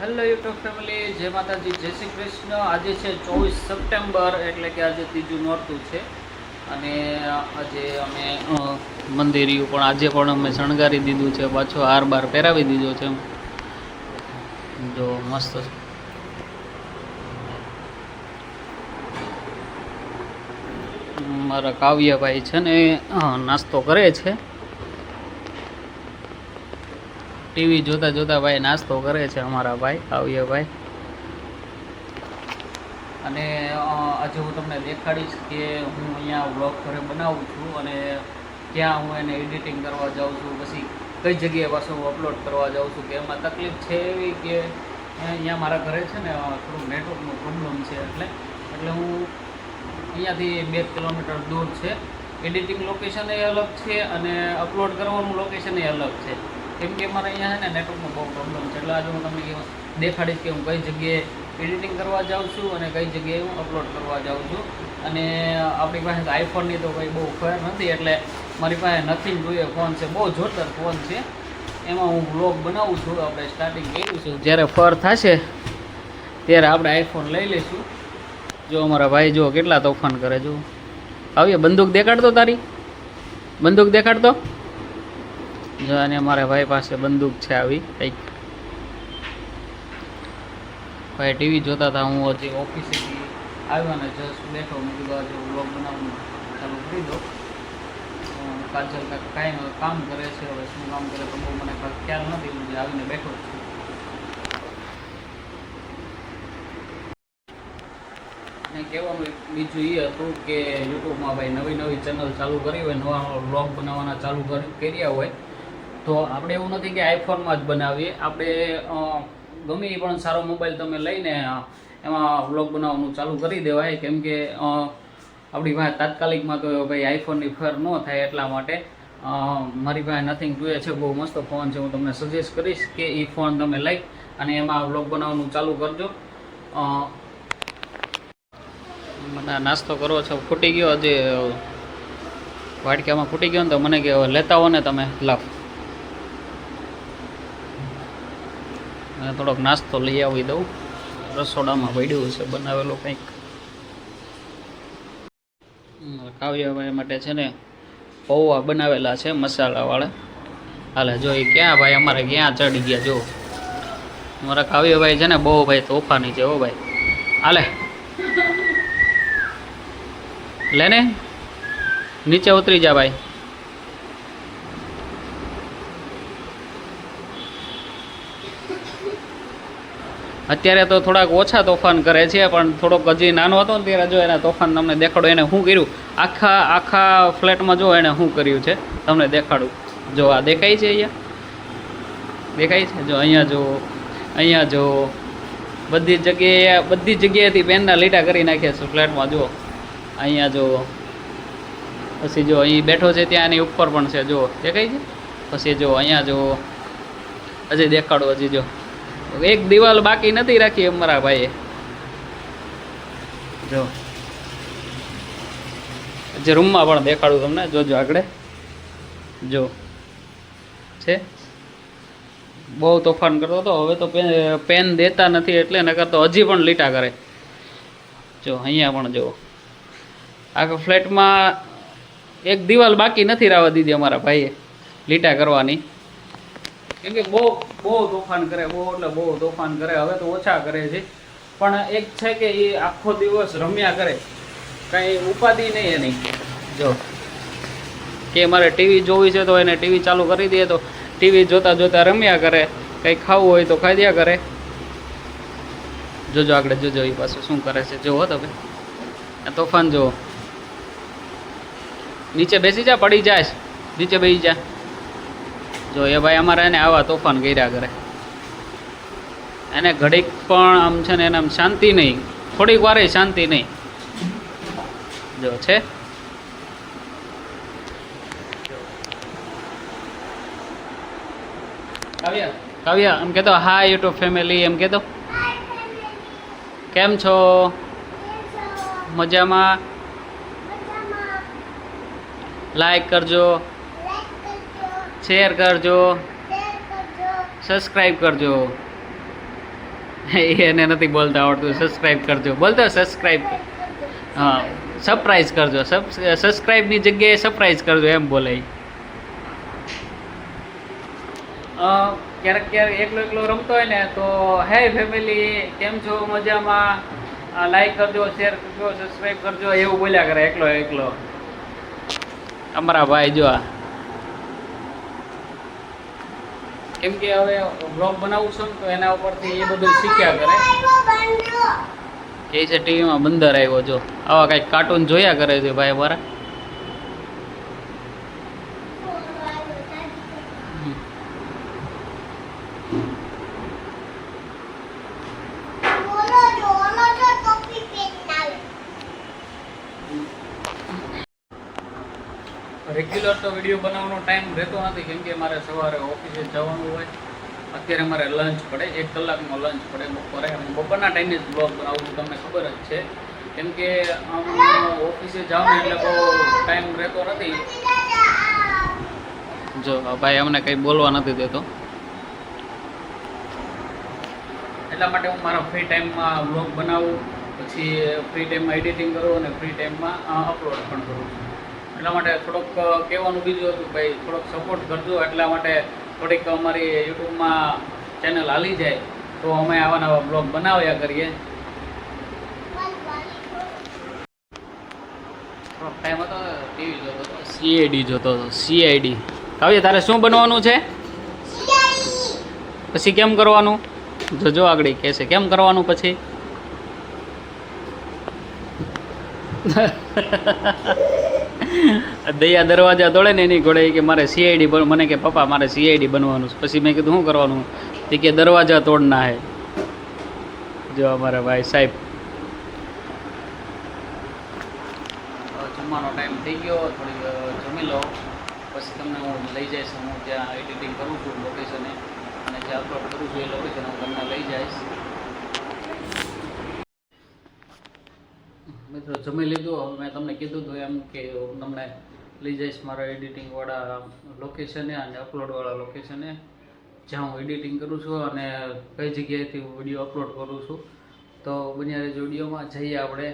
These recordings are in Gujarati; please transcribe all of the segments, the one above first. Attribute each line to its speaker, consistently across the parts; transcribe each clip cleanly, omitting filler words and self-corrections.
Speaker 1: હેલો યુટ્યુબ ફેમિલી, જય માતાજી, જય શ્રી કૃષ્ણ। આજે છે 24 સપ્ટેમ્બર, એટલે કે આજે ત્રીજું નોરતું છે અને આજે અમે મંદિરિયું પણ આજે પણ અમે શણગારી દીધું છે, પાછો હાર બાર પહેરાવી દીધો છે। જો મસ્ત મારા કાવ્યભાઈ છે ને નાસ્તો કરે છે। ટીવી જોતા જોતા ભાઈ નાસ્તો કરે છે અમારા ભાઈ કાવ્યભાઈ। અને આજે હું તમને દેખાડીશ કે હું અહીંયા વ્લોગ ઘરે બનાવું છું અને ક્યાં હું એને એડિટિંગ કરવા જાઉં છું, પછી કઈ જગ્યાએ પાછું હું અપલોડ કરવા જાઉં છું। કે એમાં તકલીફ છે એવી કે અહીંયા મારા ઘરે છે ને થોડું નેટવર્કનો પ્રોબ્લેમ છે, એટલે હું અહીંયાથી 2 કિલોમીટર દૂર છે। એડિટિંગ લોકેશન એ અલગ છે અને અપલોડ કરવાનું લોકેશન એ અલગ છે, કેમ કે મારે અહીંયા છે ને નેટવર્કનો બહુ પ્રોબ્લેમ છે। એટલે આજે હું તમને દેખાડીશ કે હું કઈ જગ્યાએ એડિટિંગ કરવા જાઉં છું અને કઈ જગ્યાએ હું અપલોડ કરવા જાઉં છું। અને આપણી પાસે તો આઈફોનની તો કંઈ બહુ ફેર નથી, એટલે મારી પાસે નથિંગ જોઈએ ફોન છે, બહુ જોરદાર ફોન છે, એમાં હું વ્લોગ બનાવું છું। આપણે સ્ટાર્ટિંગ કર્યું છે, જ્યારે ફર થશે ત્યારે આપણે આઈફોન લઈ લઈશું। જો અમારા ભાઈ જો કેટલા તોફાન કરે, જો આવીએ બંદૂક દેખાડતો, તારી બંદૂક દેખાડતો જો। અને મારા ભાઈ પાસે બંદૂક છે આવી કંઈક। ભાઈ ટીવી જોતા હતા, હું હજી ઓફિસેથી આવ્યો ને જસ્ટ બેઠો, મેં કીધું આજે વ્લોગ બનાવવાનું ચાલુ કરી દો। કાજલ કાંઈ કામ કરે છે, હવે શું કામ કરે તો બહુ મને ખ્યાલ નથી, હું આવીને બેઠો છું। અને કહેવાનું બીજું એ હતું કે યુટ્યુબમાં ભાઈ નવી નવી ચેનલ ચાલુ કરી હોય, નવા વ્લોગ બનાવવાના ચાલુ કર્યા હોય તો આપણે એવું નથી કે આઈફોનમાં જ બનાવીએ, આપણે ગમે એ પણ સારો મોબાઈલ તમે લઈને એમાં વ્લોગ બનાવવાનું ચાલુ કરી દેવાય। કેમ કે આપણી પાસે તાત્કાલિકમાં તો ભાઈ આઈફોનની ફેર ન થાય, એટલા માટે મારી પાસે નથિંગ જોઈએ છે, બહુ મસ્ત ફોન છે। હું તમને સજેસ્ટ કરીશ કે એ ફોન તમે લઈ અને એમાં વ્લોગ બનાવવાનું ચાલુ કરજો। મને નાસ્તો કરવો છે, ફૂટી ગયો હજી વાટકામાં ફૂટી ગયો ને, તો મને કે લેતા હો ને તમે, લાવ અને થોડોક નાસ્તો લઈ આવી દઉં, રસોડામાં પડ્યું છે બનાવેલો કંઈક। કાવ્યભાઈ માટે છે ને પૌવા બનાવેલા છે મસાલાવાળા। હાલે જો એ ક્યાં ભાઈ અમારે ક્યાં ચડી ગયા, જો મારા કાવ્યભાઈ છે ને બહુ ભાઈ તોફાની છે, હો ભાઈ। હાલે લેને નીચે ઉતરી જા ભાઈ। અત્યારે તો થોડાક ઓછા તોફાન કરે છે, પણ થોડોક હજી નાનો હતો ને ત્યારે જો એના તોફાન તમને દેખાડો, એને શું કર્યું આખા ફ્લેટમાં જો એને શું કર્યું છે તમને દેખાડું। જો આ દેખાય છે, અહીંયા દેખાય છે, જો અહીંયા જો બધી જગ્યાએથી પેનના લીટા કરી નાખ્યા છે ફ્લેટમાં, જો અહીંયા જો, પછી જો અહીં બેઠો છે ત્યાં એની ઉપર પણ છે, જો દેખાય છે। પછી જો અહીંયા જો હજી દેખાડો, હજી જો એક દિવાલ બાકી નથી રાખી અમારા ભાઈએ, જો હજી રૂમમાં પણ દેખાડું તમને, જોજો આગળ જો છે। બહુ તોફાન કરતો હતો, હવે તો પેન દેતા નથી, એટલે નકર તો હજી પણ લીટા કરે, જો અહીંયા પણ જો આખા ફ્લેટમાં એક દિવાલ બાકી નથી રહેવા દીધી અમારા ભાઈએ લીટા કરવાની, કેમ કે બહુ તોફાન કરે, બહુ એટલે બહુ તોફાન કરે। હવે તો ઓછા કરે છે, પણ એક છે કે એ આખો દિવસ રમ્યા કરે, કંઈ ઉપાધિ નહીં એની। જો કે મારે ટીવી જોવી છે તો એને ટીવી ચાલુ કરી દઈએ તો ટીવી જોતા જોતા રમ્યા કરે, કંઈ ખાવું હોય તો ખાઈ દયા કરે। જોજો આગળ જોજો એ પાછું શું કરે છે, જોવો તમે તોફાન જુઓ। નીચે બેસી જા, પડી જાય, નીચે બેસી જા। જો એ ભાઈ અમારે એને આવા તોફાન કર્યા કરે, એને ઘડીક પણ આમ છે ને એને આમ શાંતિ નહીં, થોડીક વારે શાંતિ નહીં, જો છે। કાવ્ય એમ કહેતો હા યુટ્યુબ ફેમિલી, એમ કહેતો કેમ છો, મજામાં, લાઈક કરજો, શેર કરજો, સબસ્ક્રાઈબ કરજો। એને નથી બોલતા આવડતું. સબસ્ક્રાઈબ કરજો, બોલતો સબસ્ક્રાઈબ. હા, સરપ્રાઈઝ કરજો. સબસ્ક્રાઈબની જગ્યાએ સરપ્રાઈઝ કરજો એમ બોલે. ક્યારેક ક્યારેક એકલો રમતો હોય ને તો હે ફેમિલી કેમ છો, મજામાં, લાઈક કરજો, શેર કરજો, સબસ્ક્રાઈબ કરજો એવું બોલ્યા કરે એકલો. અમારા ભાઈ જો કેમ કે હવે બ્લોગ બનાવું છું ને તો એના ઉપરથી એ બધું શીખ્યા કરે. કે છે ટીવીમાં બંદર આવ્યો, જો આવા કંઈક કાર્ટૂન જોયા કરે છે ભાઈ અમારા. રેગ્યુલર તો વિડીયો બનાવવાનો ટાઈમ રહેતો નથી કેમ કે મારે સવારે ઓફિસે જવાનું હોય. અત્યારે મારે લંચ પડે, 1 કલાકનો લંચ પડે બપોરે. બપોરના ટાઈમે જ બ્લોગ બનાવું છું, તમને ખબર જ છે. કેમ કે ઓફિસે જાઉં ને એટલે બહુ ટાઈમ રહેતો નથી. જો ભાઈ અમને કંઈ બોલવા નથી દેતો, એટલા માટે હું મારા ફ્રી ટાઈમમાં બ્લોગ બનાવું, પછી ફ્રી ટાઈમમાં એડિટિંગ કરું અને ફ્રી ટાઈમમાં અપલોડ પણ કરું છું. એટલા માટે થોડોક કહેવાનું બીજું હતું ભાઈ, થોડોક સપોર્ટ કરજો. એટલા માટે થોડીક અમારી યુટ્યુબમાં ચેનલ હાલી જાય તો અમે આવા નવા બ્લોગ બનાવ્યા કરીએ. થોડોક ટાઈમ હતો ટીવી જોતો હતો, સીઆઈડી જોતો હતો. સીઆઈડી કાવ્ય તારે શું બનવાનું છે? પછી કેમ કરવાનું? જોજો આગળ કહેશે કેમ કરવાનું પછી. દયા દરવાજા તોડે ને એની ઘોડે કે મારે સીઆઈડી બન, મને કે પપ્પા મારે સીઆઈડી બનવાનું છે. પછી મેં કીધું શું કરવાનું? તે કે દરવાજા તોડના હે. જો અમારા ભાઈ સાહેબ. જમવાનો ટાઈમ થઈ ગયો, થોડી જમી લો પછી તમને હું લઈ જઈશ. હું ત્યાં એડિટિંગ કરું છું લોકેશને, અને જ્યાં અપલોડ કરું છું એ લોકેશન હું તમને લઈ જઈશ. મિત્રો જમી લીધું. હવે મેં તમને કીધું હતું એમ કે હું તમને લઈ જઈશ મારા એડિટિંગવાળા લોકેશને અને અપલોડવાળા લોકેશને, જ્યાં હું એડિટિંગ કરું છું અને કઈ જગ્યાએથી હું વિડીયો અપલોડ કરું છું. તો બન્યા રહેજો વિડીયોમાં. જઈએ આપણે.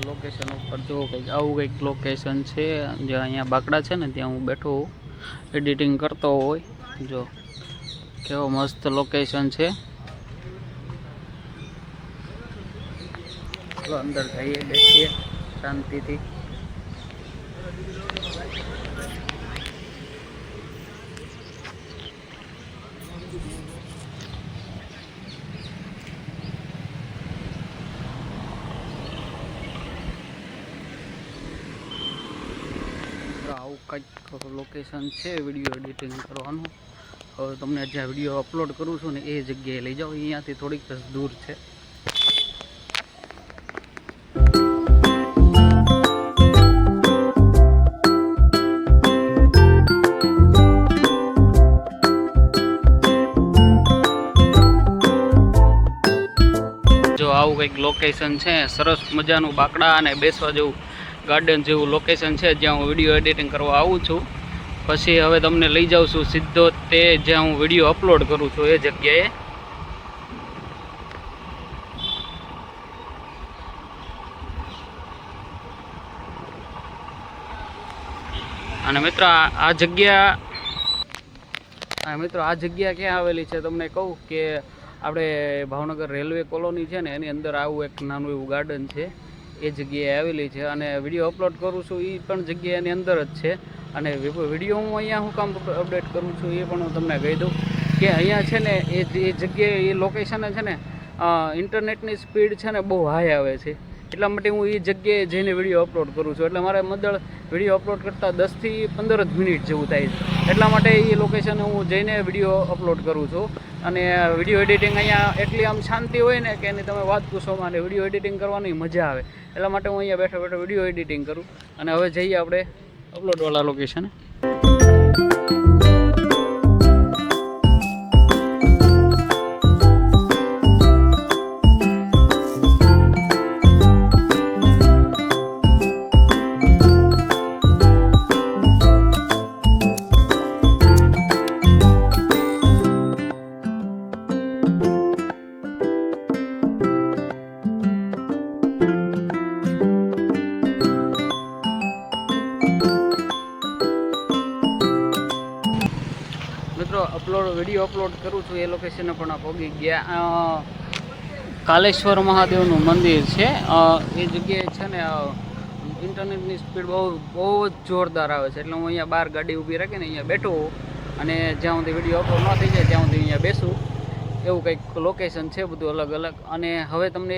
Speaker 1: લોકેશન ઉપર જો કંઈક આવું કંઈક લોકેશન છે. જે અહીંયા બાકડા છે ને ત્યાં હું બેઠો હોઉં, એડિટિંગ કરતો હોય. જો કેવો મસ્ત લોકેશન છે. ચલો અંદર જઈએ, બેસીએ શાંતિથી. આવું કંઈક લોકેશન છે વિડીયો એડિટિંગ કરવાનું. હવે તમને જ્યાં વિડીયો અપલોડ કરું છું ને એ જગ્યાએ લઈ જાઓ. અહીંયાથી થોડીક જ દૂર છે. કંઈક લોકેશન છે, સરસ મજાનું બાકડા અને બેસવા જેવું ગાર્ડન જેવું લોકેશન છે, જ્યાં હું વિડીયો એડિટિંગ કરવા આવું છું. પછી હવે તમને લઈ જાઉં છું સીધો તે જ્યાં હું વિડીયો અપલોડ કરું છું એ જગ્યાએ. અને મિત્રો આ જગ્યા ક્યાં આવેલી છે તમને કહું કે આપણે ભાવનગર રેલવે કોલોની છે ને એની અંદર આવું એક નાનું એવું ગાર્ડન છે, એ જગ્યાએ આવેલી છે. અને વિડીયો અપલોડ કરું છું એ પણ જગ્યા એની અંદર જ છે. અને વિડીયો હું અહીંયા હું કામ અપડેટ કરું છું એ પણ હું તમને કહી દઉં કે અહીંયા છે ને એ જગ્યાએ એ લોકેશને છે ને ઇન્ટરનેટની સ્પીડ છે ને બહુ હાઈ આવે છે. એટલા માટે હું એ જગ્યાએ જઈને વિડીયો અપલોડ કરું છું. એટલે મારે મદળ વિડીયો અપલોડ કરતાં 10 થી 15 જ મિનિટ જેવું થાય છે. એટલા માટે એ લોકેશને હું જઈને વિડીયો અપલોડ કરું છું. અને વિડીયો એડિટિંગ અહીંયા એટલી આમ શાંતિ હોય ને કે એની તમે વાત પૂછો, અને વિડીયો એડિટિંગ કરવાની મજા આવે. એટલા માટે હું અહીંયા બેઠો બેઠો વિડીયો એડિટિંગ કરું. અને હવે જઈએ આપણે અપલોડવાળા લોકેશને. મિત્રો વિડીયો અપલોડ કરું છું એ લોકેશને પણ પહોંચી ગયા. કાલેશ્વર મહાદેવનું મંદિર છે એ જગ્યાએ છે ને ઇન્ટરનેટની સ્પીડ બહુ જ જોરદાર આવે છે. એટલે હું અહીંયા બહાર ગાડી ઊભી રાખીને અહીંયા બેઠું અને જ્યાં સુધી વિડીયો અપલોડ ન થઈ જાય ત્યાં સુધી અહીંયા બેસું. એવું કંઈક લોકેશન છે બધું અલગ અલગ. અને હવે તમને